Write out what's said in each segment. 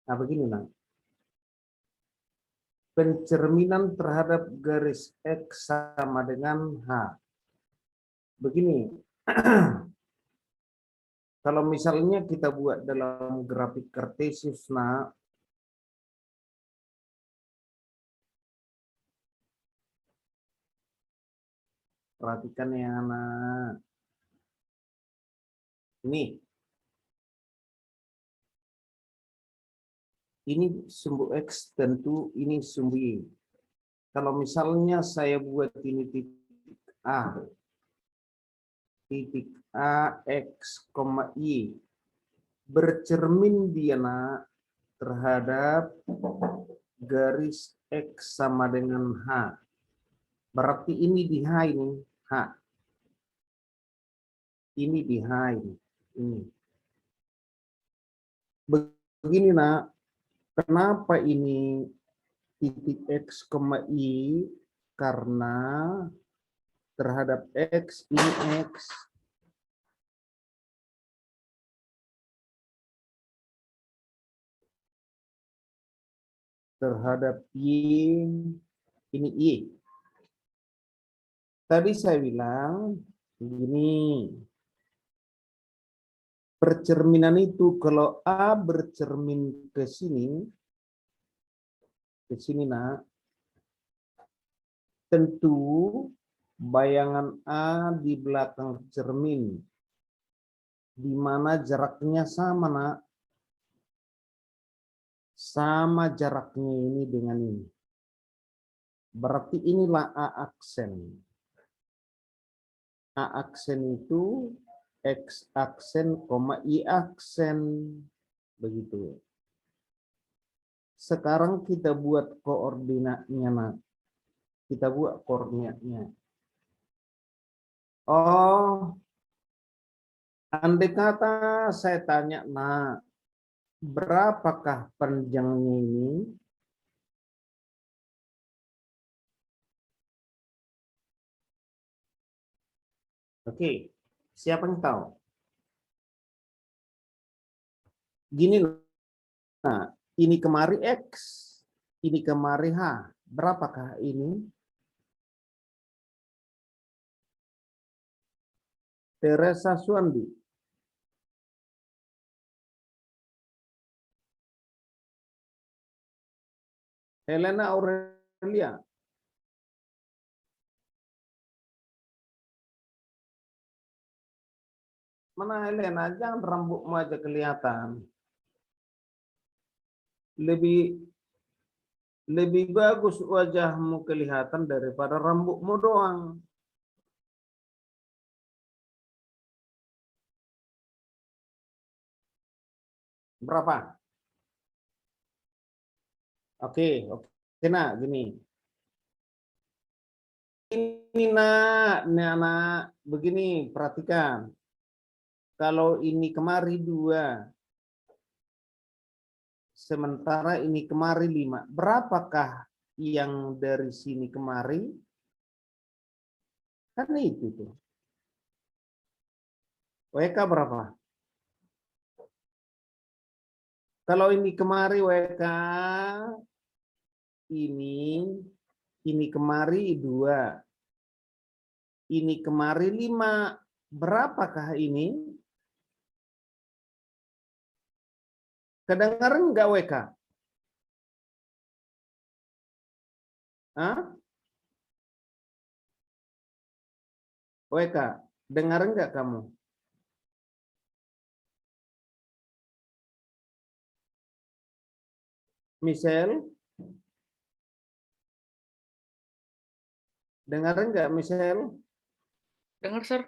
Nah, begini, nah. Pencerminan terhadap garis X sama dengan H. Begini, kalau misalnya kita buat dalam grafik kartesius, nah, perhatikan ya, anak. Ini sumbu X, tentu ini sumbu Y. Kalau misalnya saya buat ini titik A, X, Y, bercermin dia, nak, terhadap garis X sama dengan H. Berarti ini di H ini, H. Ini di H ini. Begini, nak. Kenapa ini titik X, Y? Karena terhadap X, ini X. Terhadap Y, ini Y. Tadi saya bilang, begini. Percerminan itu kalau A bercermin ke sini, nak, tentu bayangan A di belakang cermin, di mana jaraknya sama, nak. Sama jaraknya ini dengan ini. Berarti inilah A aksen. A aksen itu X aksen, Y aksen. Begitu. Sekarang kita buat koordinatnya, nak. Kita buat koordinatnya. Oh, andai kata saya tanya, nah, berapakah panjangnya ini? Oke, siapa yang tahu? Gini, nah, ini kemari X, ini kemari H. Berapakah ini? Teresa Suandi. Helena Aurelia. Mana Helena? Jangan rambutmu aja kelihatan. Lebih bagus wajahmu kelihatan daripada rambutmu doang. Berapa? Oke, nah, gini. Ini, nak, begini, perhatikan. Kalau ini kemari 2, sementara ini kemari 5. Berapakah yang dari sini kemari? Kan itu tuh. WK berapa? Kalau ini kemari WK, ini kemari 2. Ini kemari 5. Berapakah ini? Kedengaran enggak WK? Hah? WK, dengar enggak kamu? Michelle? Dengar enggak, Michelle? Dengar, Sir.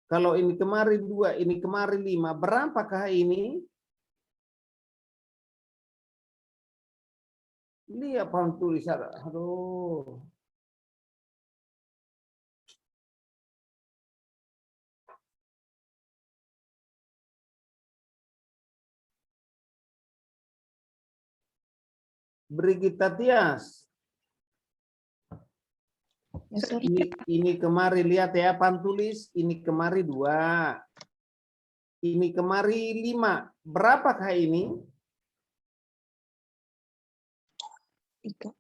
Kalau ini kemari 2, ini kemari 5, berapakah ini? Lihat apa tulisan. Aduh. Brigita Tias. Ini kemari, lihat ya, apa tulis? Ini kemari 2. Ini kemari 5. Berapakah ini? 3.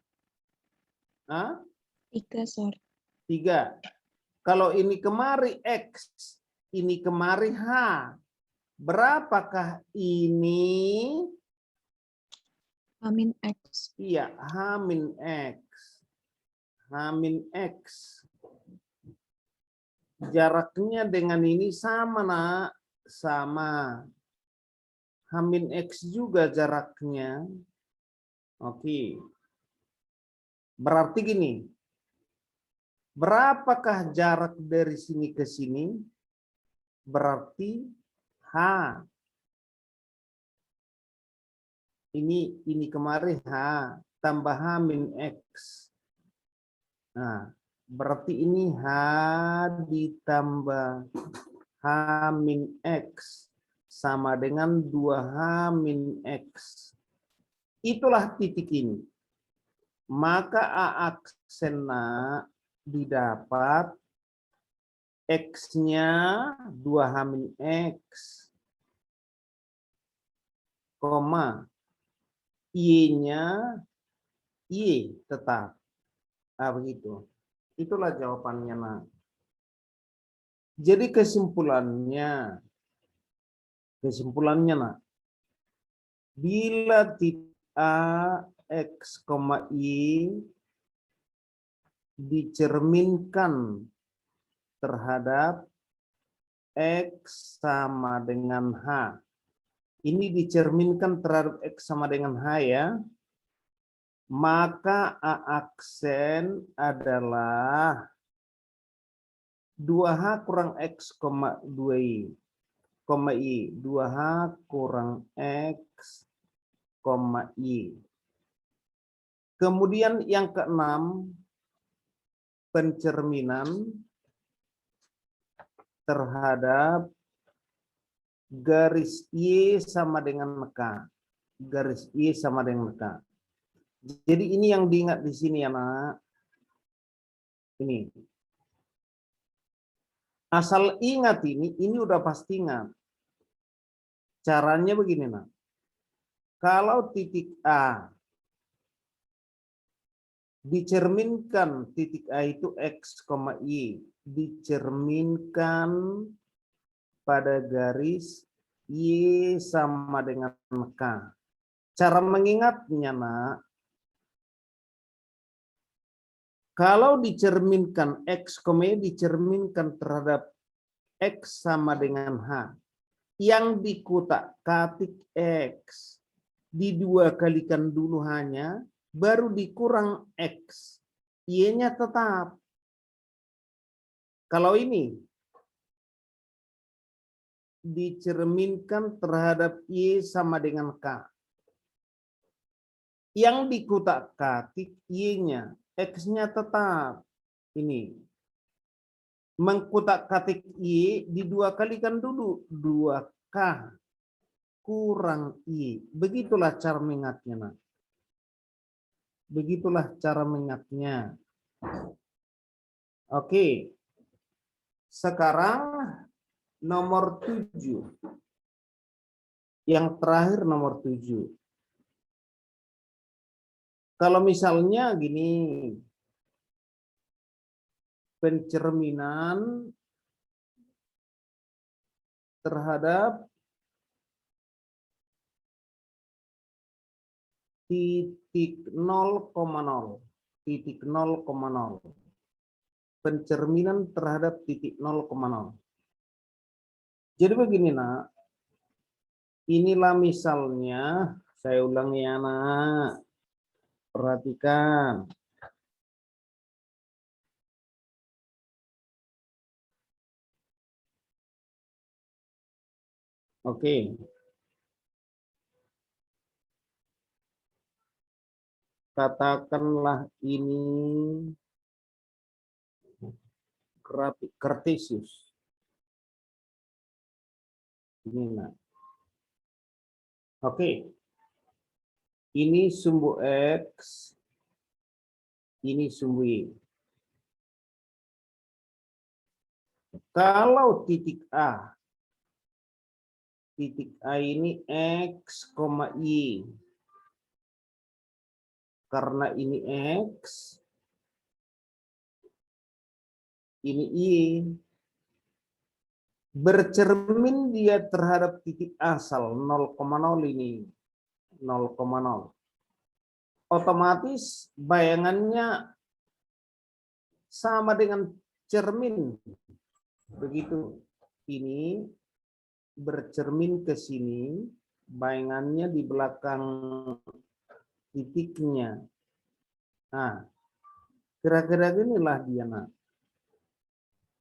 Hah? 3, Sor. 3. Kalau ini kemari X, ini kemari H. Berapakah ini? Amin X. Iya, H min X. H min X. Jaraknya dengan ini sama, nak. Sama. H min X juga jaraknya. Oke. Berarti gini. Berapakah jarak dari sini ke sini? Berarti H. Ini kemarin H tambah H min X. Nah, berarti ini H ditambah H min X sama dengan 2H min X. Itulah titik ini. Maka A aksen didapat X-nya 2H min X, koma, Y-nya Y tetap. Nah, begitu. Itulah jawabannya, nak. Jadi kesimpulannya, nak, bila titik A, X, Y dicerminkan terhadap X sama dengan H. Ini dicerminkan terhadap X sama dengan H ya. Maka A aksen adalah 2H kurang X, 2Y. 2H kurang X, Y. Kemudian yang keenam, pencerminan terhadap garis Y sama dengan K. Garis Y sama dengan K. Jadi ini yang diingat di sini ya, nak. Ini. Asal ingat ini udah pasti ingat. Caranya begini, nak. Kalau titik A dicerminkan titik A itu X, Y, dicerminkan pada garis Y sama dengan K. Cara mengingatnya, nak, kalau dicerminkan X, Y dicerminkan terhadap X sama dengan H, yang dikutak-katik X, didua kalikan dulu hanya, baru dikurang X, Y-nya tetap. Kalau ini dicerminkan terhadap Y sama dengan K, yang dikutak-katik Y-nya, X-nya tetap. Ini. Mengkutak-katik Y, didua kalikan dulu. 2K kurang Y. Begitulah cara mengingatnya, nak. Begitulah cara mengingatnya. Oke. Sekarang nomor 7. Yang terakhir nomor 7. Kalau misalnya gini, pencerminan terhadap titik 0,0. Titik 0,0. Pencerminan terhadap titik 0,0. Jadi begini, nak. Inilah misalnya, saya ulangi ya, nak. Perhatikan. Oke. Katakanlah ini grafik Kartesius. Ini, nak. Oke. Ini sumbu X. Ini sumbu Y. Kalau titik A ini X, Y. karena ini X, ini Y, bercermin dia terhadap titik asal 0,0 ini 0,0. Otomatis bayangannya sama dengan cermin. Begitu. Ini bercermin ke sini, bayangannya di belakang titiknya. Nah, kira-kira inilah dia, nak.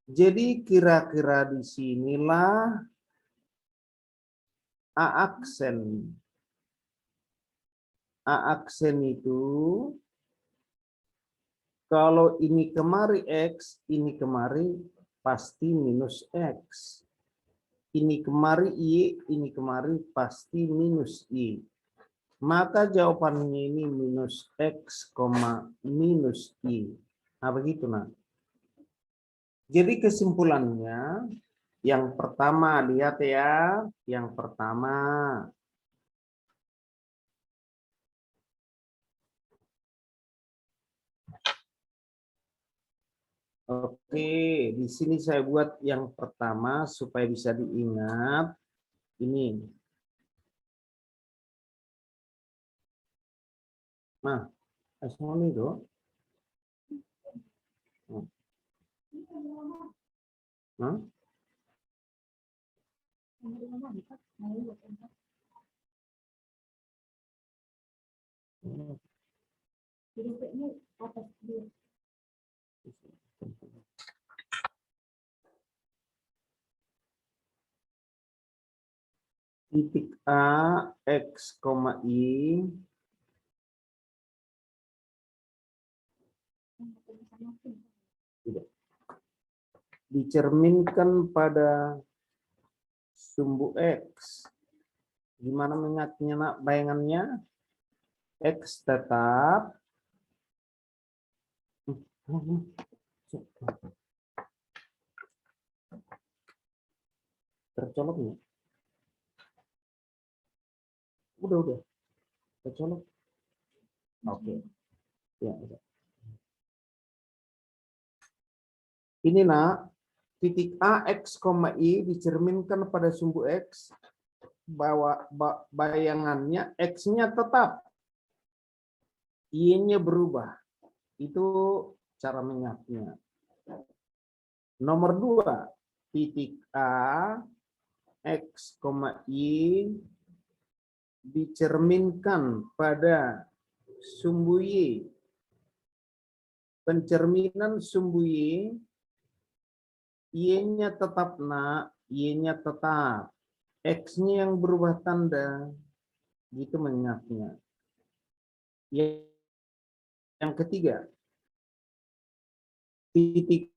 Jadi kira-kira di sinilah A aksen. A aksen itu kalau ini kemari X, ini kemari pasti minus X. Ini kemari Y, ini kemari pasti minus Y. Maka jawabannya ini minus X, minus Y. Nah, begitu, nah. Jadi kesimpulannya, yang pertama, lihat ya. Yang pertama, oke, di sini saya buat yang pertama supaya bisa diingat. Ini. Nah, asal itu. Nah. Titik A, X, Y dicerminkan pada sumbu X. Gimana mengingatnya, nak? Bayangannya X tetap tercoloknya. Udah tercolok. Oke. Ya, udah. Ini, nak, titik A, X, Y dicerminkan pada sumbu X, bahwa bayangannya X-nya tetap, Y-nya berubah. Itu cara mengingatnya. Nomor 2, titik A, X, Y dicerminkan pada sumbu Y. Pencerminan sumbu Y, Y-nya tetap, nak, Y-nya tetap. X-nya yang berubah tanda. Gitu mengingatnya. Yang ketiga, titik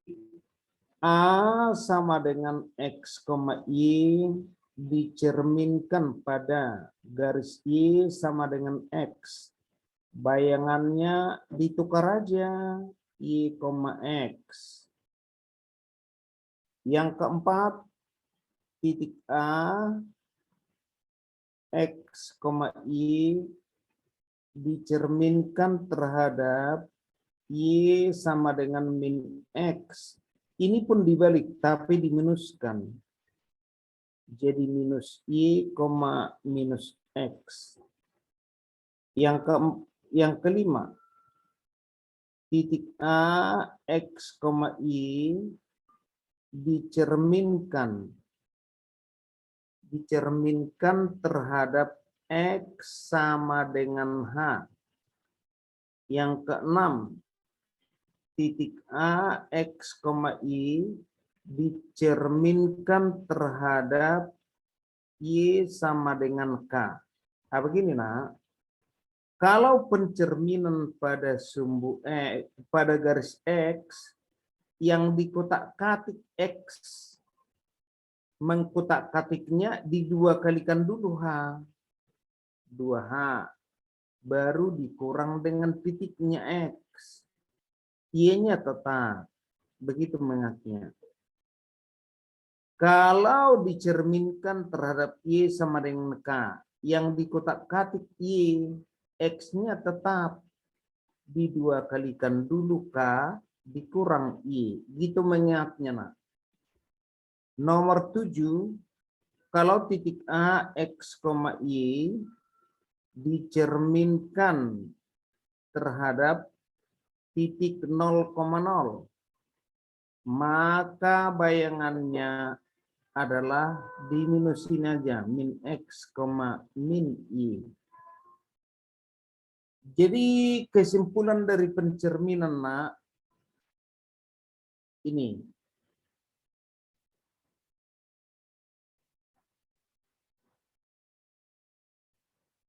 A sama dengan X, Y dicerminkan pada garis Y sama dengan X. Bayangannya ditukar aja, Y, X. Yang keempat, titik A, X, Y dicerminkan terhadap Y sama dengan min X. Ini pun dibalik, tapi diminuskan. Jadi minus Y, minus X. Yang kelima, titik A, X, Y dicerminkan terhadap X sama dengan H. Yang keenam, titik A, X, Y dicerminkan terhadap Y sama dengan K. Nah, begini, nak. Kalau pencerminan pada sumbu pada garis X yang dikotak-katik X, mengkotak-katiknya di 2 kalikan dulu H. 2H. Baru dikurang dengan titiknya X. Y-nya tetap. Begitu mengingatnya. Kalau dicerminkan terhadap Y sama dengan K, yang dikotak-katik Y, X-nya tetap. di 2 kalikan dulu K dikurang I. Gitu mengingatnya, nak. Nomor 7, kalau titik A, X, Y dicerminkan terhadap titik 0,0, maka bayangannya adalah diminusin aja, min X, min Y. Jadi kesimpulan dari pencerminan, nak, ini.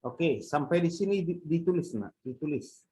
Oke, sampai di sini ditulis, nak, ditulis.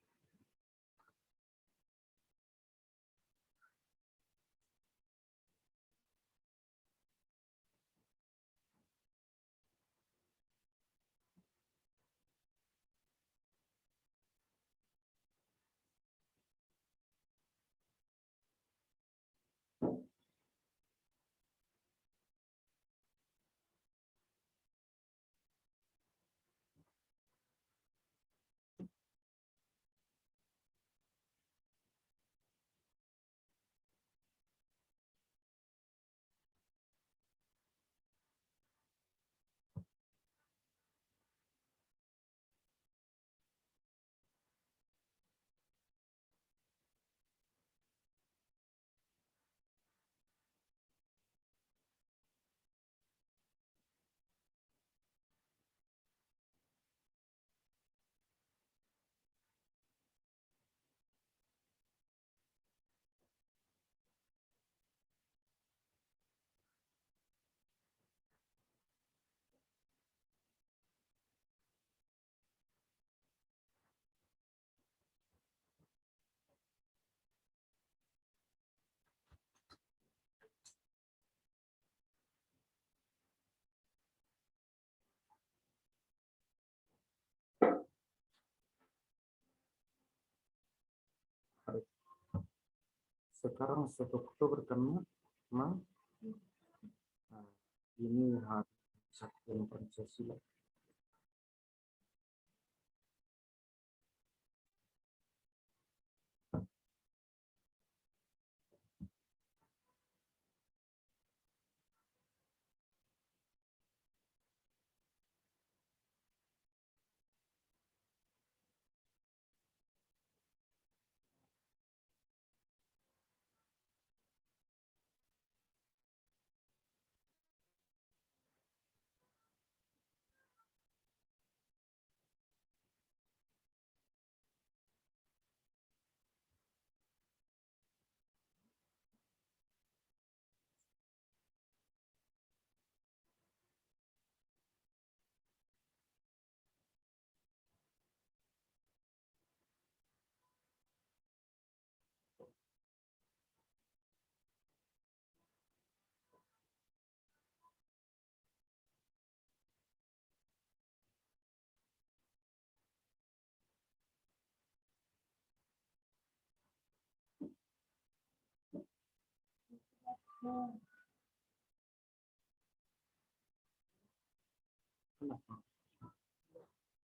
Sekarang 1 Oktober kan, Mak? Nah, ini hari Kesatuan Pancasila.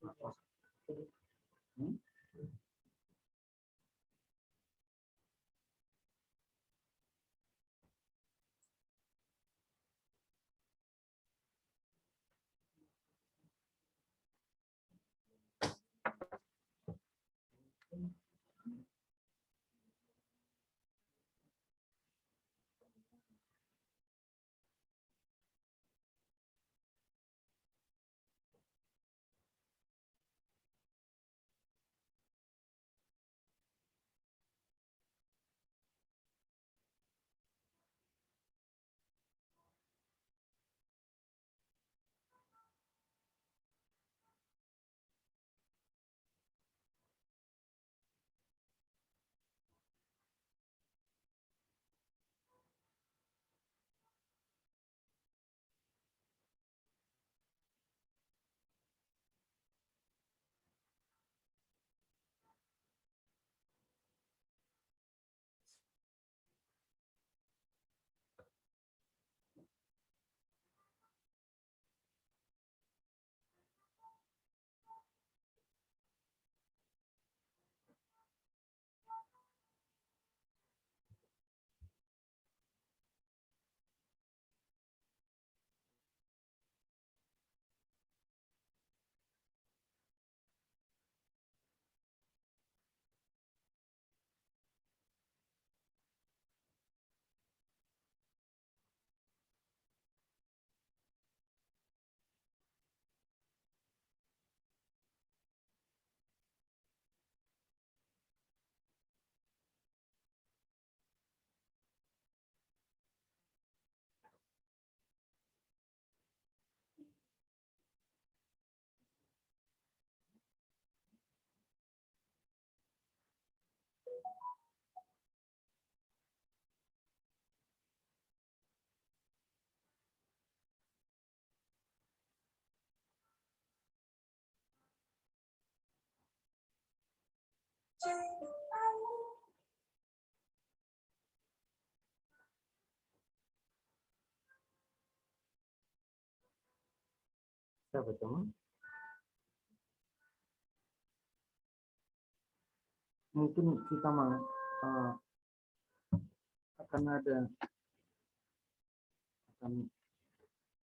Kenapa? Hmm? Siapa teman? Mungkin kita akan ada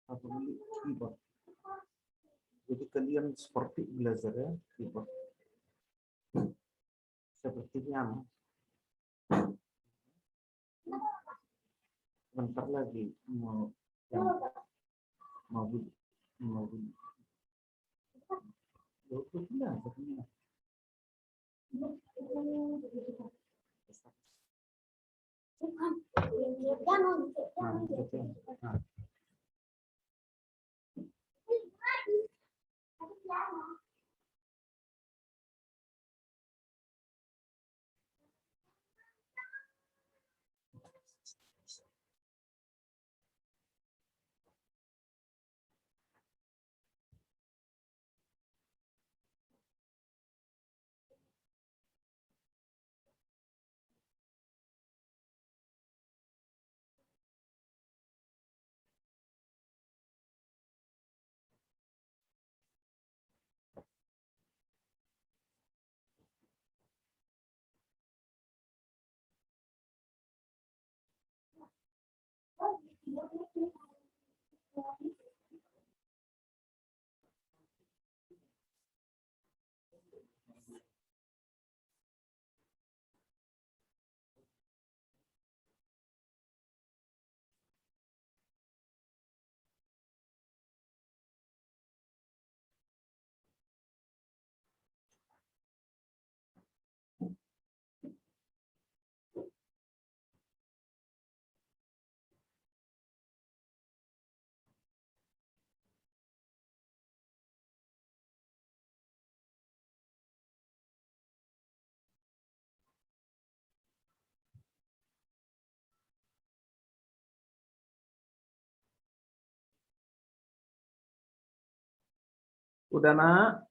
satu menit keyboard. Jadi kalian seperti belajar ya keyboard. Sepertinya bentar lagi mau udah nak.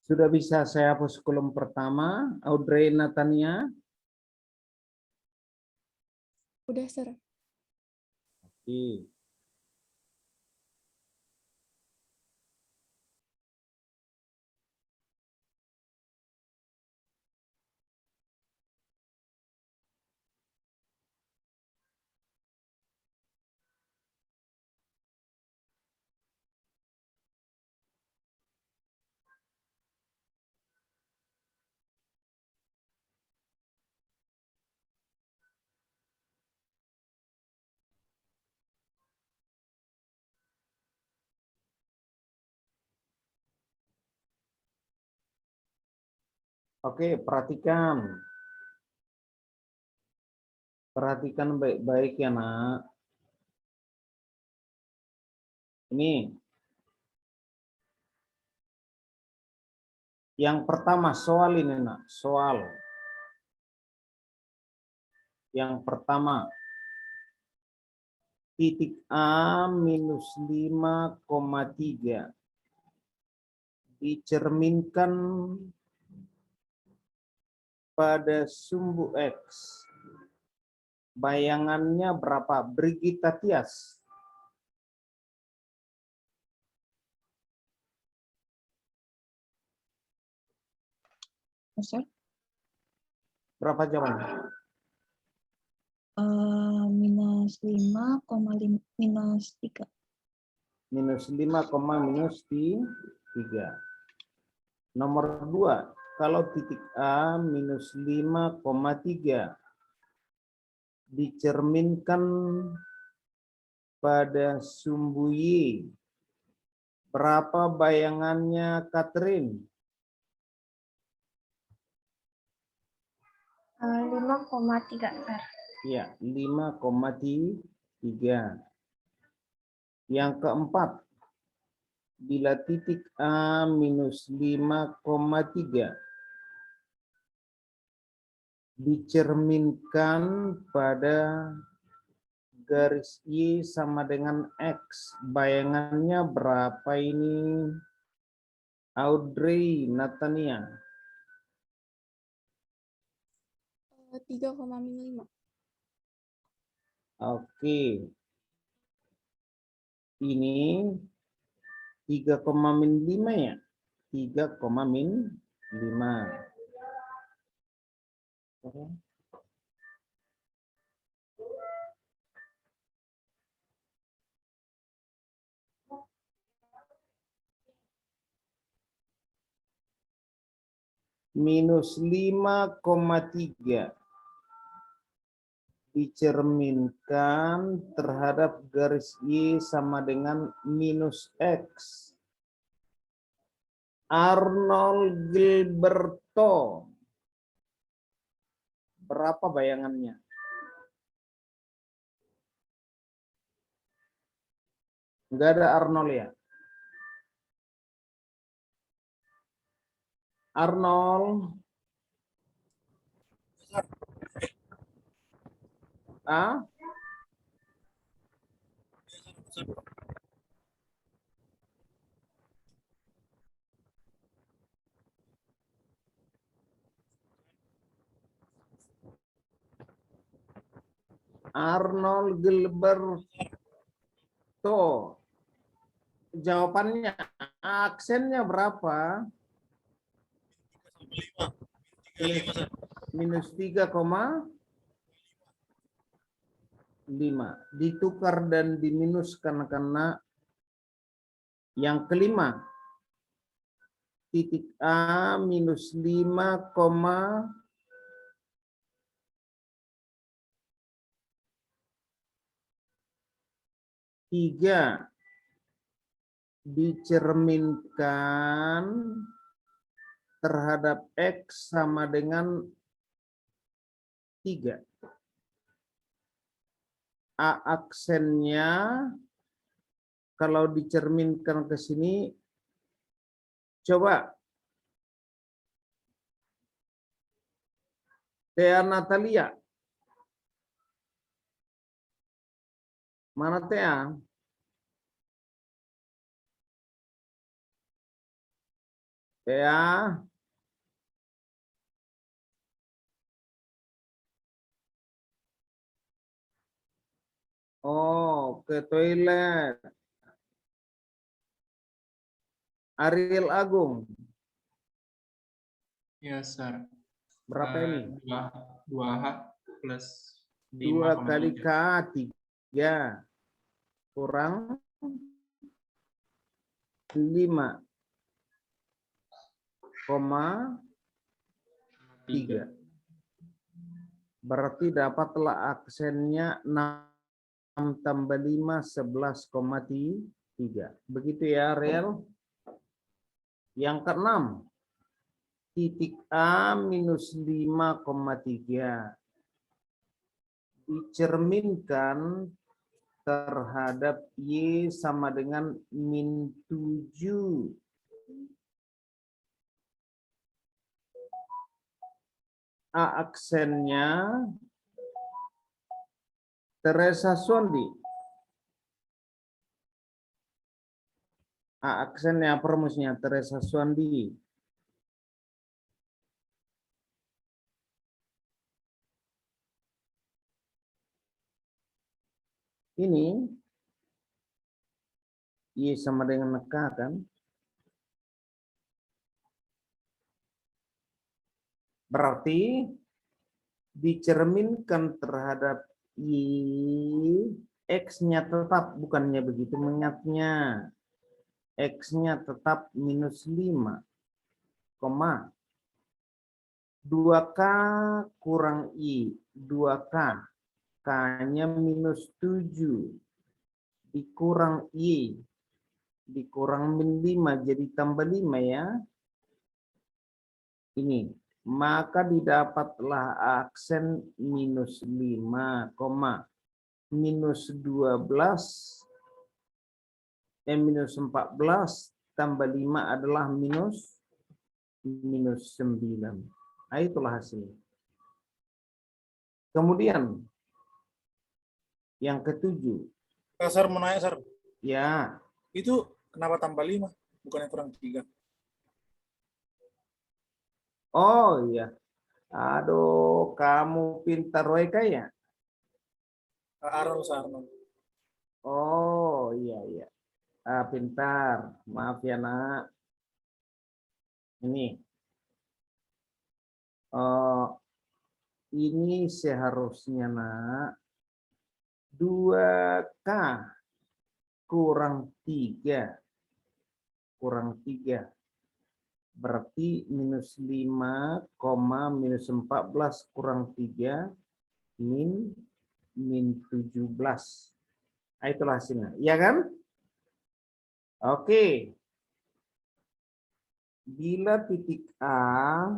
Sudah bisa saya hapus kolom pertama, Audrey Natania. Udah, Sir. Oke. Oke, perhatikan. Perhatikan baik-baik ya, Nak. Ini. Yang pertama soal ini, Nak. Soal. Yang pertama. Titik A minus 5,3. Dicerminkan pada sumbu X. Bayangannya berapa? Brigita Tias. Sir. Berapa jawabannya? Minus 5,5 minus 3. Minus 5, minus 3. Nomor 2, kalau titik A minus 5,3 dicerminkan pada sumbu Y, berapa bayangannya, Catherine? 5,3, Sir. Ya, 5,3. Yang keempat, bila titik A minus 5,3 dicerminkan pada garis Y sama dengan X, bayangannya berapa ini? Audrey, Natania. 3,5. Oke. Ini 3,5 ya? 3,5. Minus 5,3 dicerminkan terhadap garis Y sama dengan minus X. Arnold Gilberto, berapa bayangannya? Enggak ada Arnold ya? Arnold. Ah? Arnold Gilberto. Jawabannya, aksennya berapa? Minus 3,5. Ditukar dan diminuskan karena yang kelima. Titik A minus 5,3 dicerminkan terhadap X sama dengan 3. A aksennya kalau dicerminkan ke sini, coba Tea Natalia. Mana Tea? Tea. Oh, ke toilet. Ariel Agung. Ya, Sir. Berapa ini? 2H plus 2 kali 5,3. K, 3 kurang 5,3. Berarti dapatlah aksennya 6 tambah 5, 11,3. Begitu ya, Ariel? Yang keenam, titik A minus 5,3 dicerminkan terhadap Y sama dengan min 7. A aksennya Teresa Sondi. A aksennya apa rumusnya Teresa Sondi? Ini Y sama dengan K kan? Berarti dicerminkan terhadap Y, X-nya tetap, bukannya begitu mengingatnya. X-nya tetap minus 5. koma 2K kurang I 2K, K-nya minus 7 dikurang I dikurang min 5 jadi tambah 5 ya. Ini, maka didapatlah aksen minus 5, minus 12 minus 14 tambah 5 adalah minus 9. Nah, itulah hasilnya. Kemudian yang ketujuh. Sir, mau nanya, Sir. Ya, Itu kenapa tambah 5? Bukannya kurang 3? oh iya. Aduh, kamu pintar Weka ya? Arnold, Arnold. Oh iya iya. Pintar. Maaf ya nak. Ini. Ini seharusnya nak 2K kurang 3. Berarti minus 5, minus 14 kurang 3 min 17. Nah, itulah hasilnya. Iya kan? Oke. Bila titik A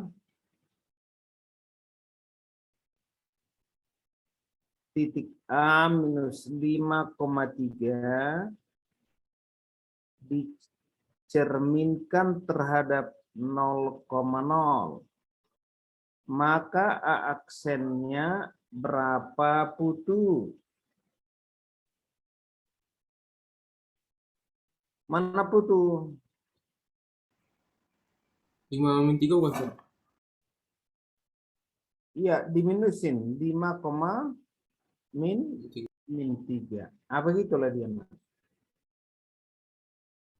minus 5,3 dicerminkan terhadap 0,0, maka A aksennya berapa Putu? Mana Putu? 5 min 3 bukan, Sir? Iya, diminusin 5, min 3. Apa gitulah dia.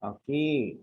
Oke.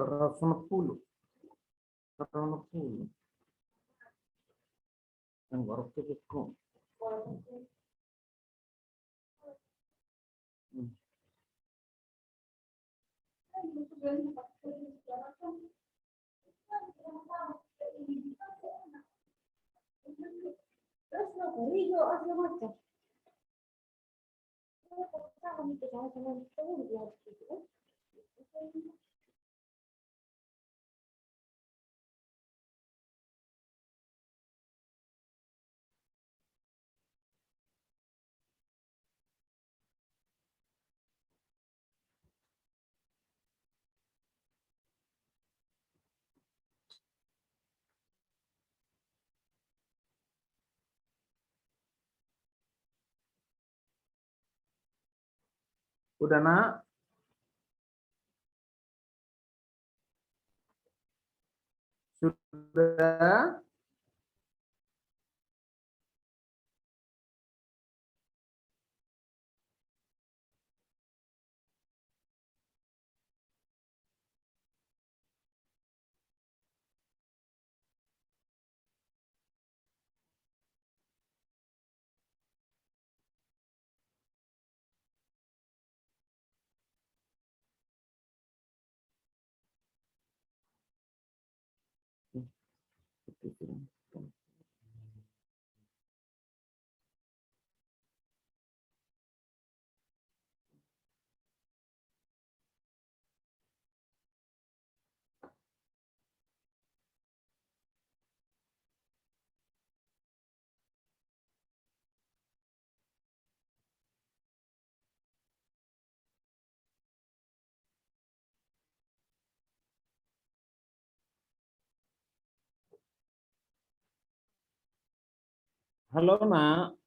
Seratus 160. Yang baru cukup. Udah nak? Sudah? Halo nak,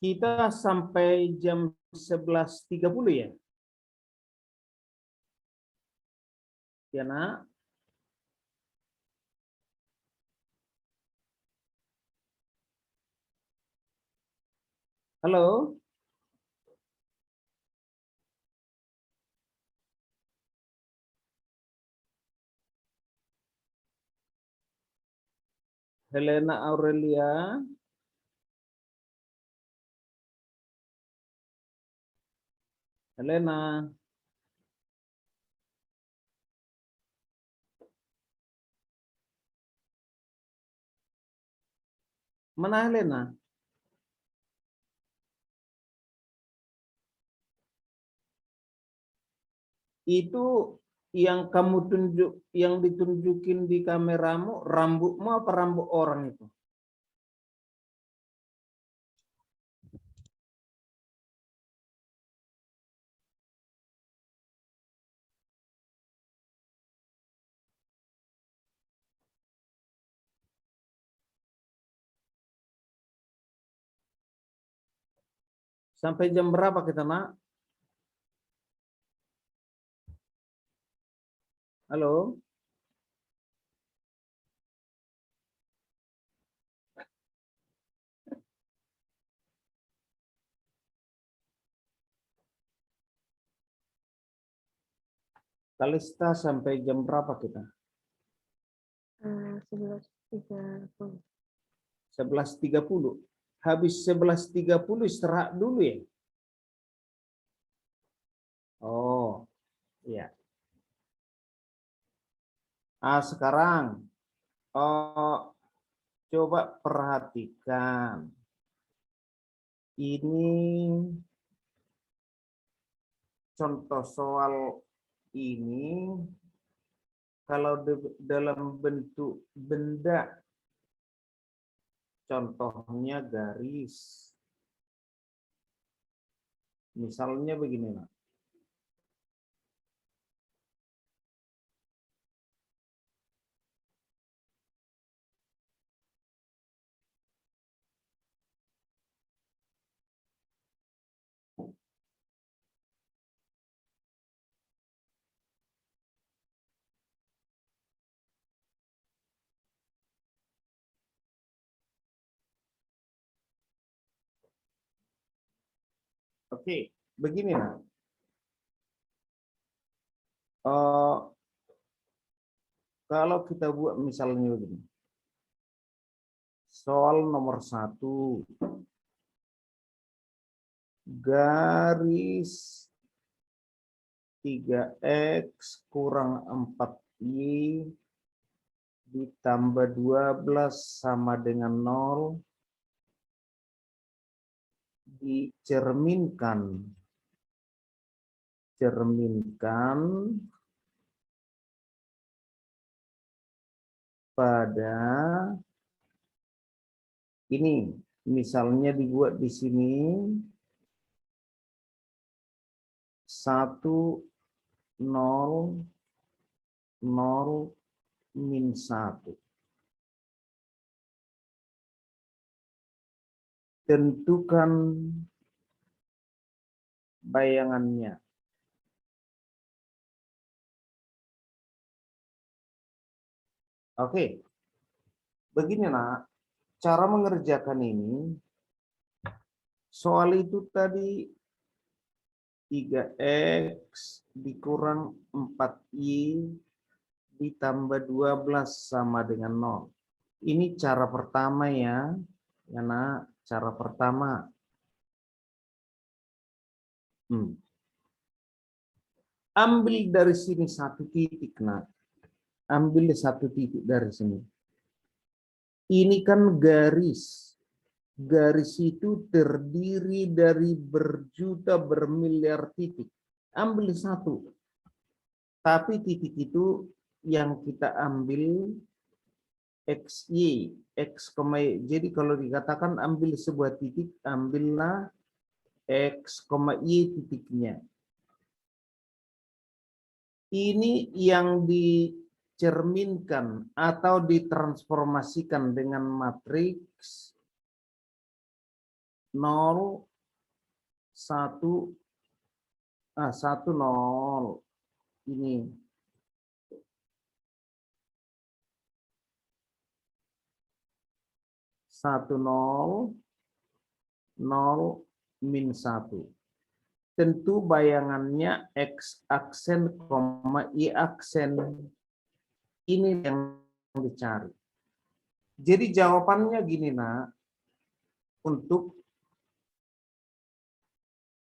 kita sampai jam 11.30 ya? Ya nak? Halo? Helena Aurelia? Helena? Mana Helena? Itu yang kamu tunjuk, yang ditunjukin di kameramu, rambutmu apa rambut orang itu? Sampai jam berapa kita nak? Halo? Kalista sampai jam berapa kita? 11.30. 11.30. Habis 11.30 istirahat dulu ya? Oh, iya. Sekarang coba perhatikan. Ini contoh soal ini kalau dalam bentuk benda, contohnya garis. Misalnya begini, Nak. Oke, begini, Nak. Kalau kita buat misalnya begini. Soal nomor 1. Garis 3x kurang 4y ditambah 12 sama dengan 0 dicerminkan pada ini, misalnya dibuat di sini 1 0 0 min 1. Tentukan bayangannya. Oke. Begini nak, cara mengerjakan ini. Soal itu tadi 3x dikurang 4y ditambah 12 sama dengan 0. Ini cara pertama ya. Ya nak, cara pertama. Ambil dari sini 1 titik nak. Ambil 1 titik dari sini. Ini kan garis. Garis itu terdiri dari berjuta bermiliar titik. Ambil 1. Tapi titik itu yang kita ambil XY, X, Y. Jadi kalau dikatakan ambil sebuah titik, ambillah X, Y titiknya. Ini yang dicerminkan atau ditransformasikan dengan matriks 0, 1, 1, 0. Ini. Satu 0, 0, min 1. Tentu bayangannya X aksen, Y aksen. Ini yang dicari. Jadi jawabannya gini nak. Untuk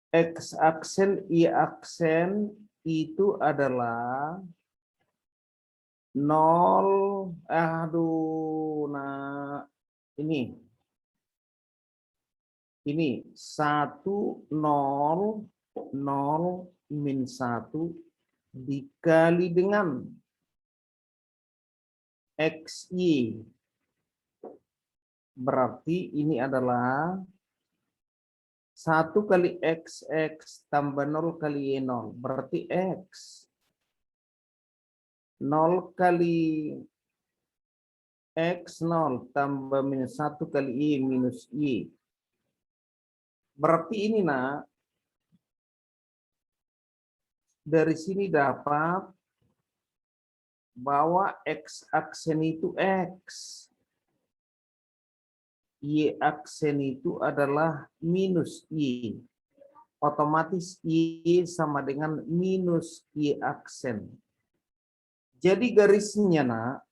X aksen, Y aksen itu adalah 0, nah ini 1, 0, 0, min 1 dikali dengan XY. Berarti ini adalah 1 kali X tambah 0 kali Y0. Berarti X. 0 kali X 0 tambah minus 1 kali Y minus Y. Berarti ini nak. Dari sini dapat bahwa X aksen itu X. Y aksen itu adalah minus Y. Otomatis Y sama dengan minus Y aksen. Jadi garisnya nak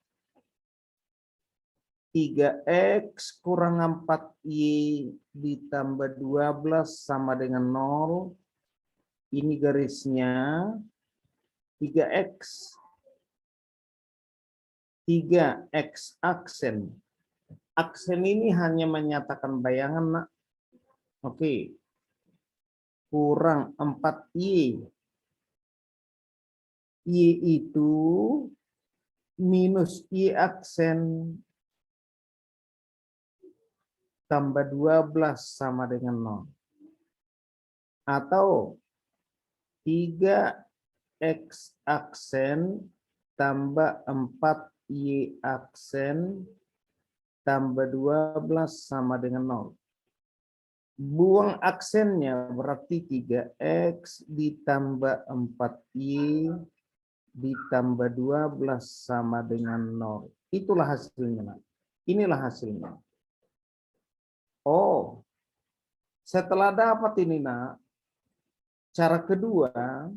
3x kurang 4y ditambah 12 sama dengan 0. Ini garisnya 3x. 3x aksen. Aksen ini hanya menyatakan bayangan nak. Oke. Kurang 4y. Y itu minus Y aksen tambah 12 sama dengan 0. Atau 3x aksen tambah 4y aksen tambah 12 sama dengan 0. Buang aksennya berarti 3x ditambah 4y ditambah 12 sama dengan 0. Itulah hasilnya. Inilah hasilnya. Oh, setelah dapat ini nak, cara kedua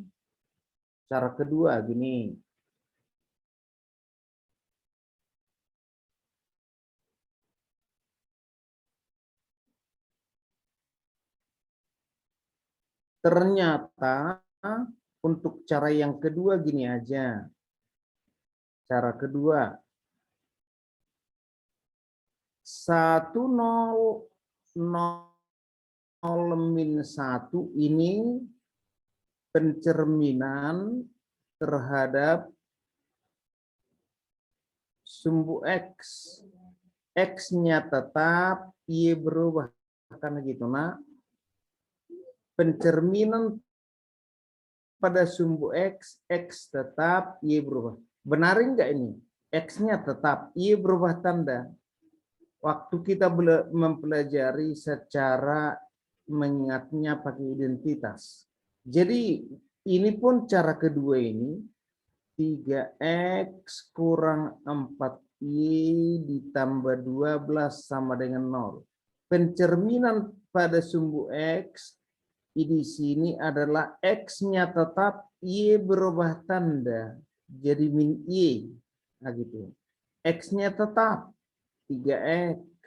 gini. Ternyata untuk cara yang kedua gini aja. Cara kedua, 1 0 0 min 1 ini pencerminan terhadap sumbu X. X-nya tetap, Y berubah. Karena gitu, nah. Pencerminan pada sumbu X, X tetap, Y berubah. Benar enggak ini? X-nya tetap, Y berubah tanda. Waktu kita mempelajari secara mengingatnya pakai identitas. Jadi ini pun cara kedua ini 3X kurang 4Y ditambah 12 sama dengan 0. Pencerminan pada sumbu X di sini adalah X-nya tetap, Y berubah tanda jadi min Y. Nah gitu. X-nya tetap 3X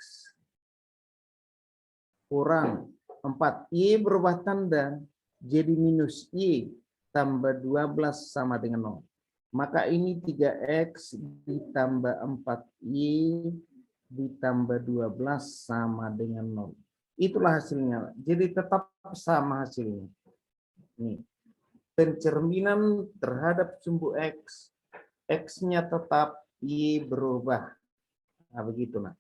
kurang 4Y berubah tanda jadi minus Y tambah 12 sama dengan 0. Maka ini 3X ditambah 4Y ditambah 12 sama dengan 0. Itulah hasilnya. Jadi tetap sama hasilnya. Nih. Pencerminan terhadap sumbu X. X-nya tetap, Y berubah. Nah, begitulah.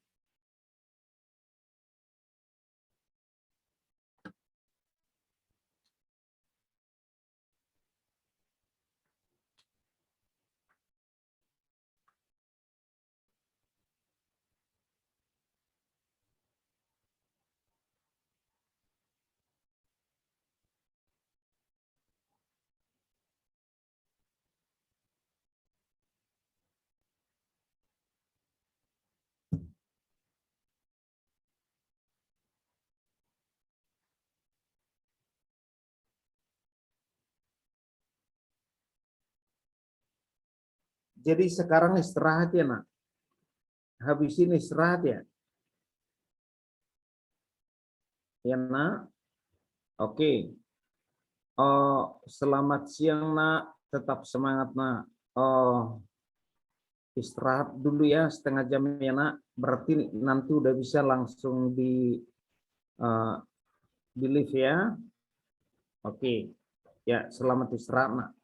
Jadi sekarang istirahat ya, nak. Habis ini istirahat ya. Ya, nak. Oke. Oh, selamat siang, nak. Tetap semangat, nak. Oh, istirahat dulu ya setengah jam ya, nak. Berarti nanti udah bisa langsung di live ya. Oke. Ya, selamat istirahat, nak.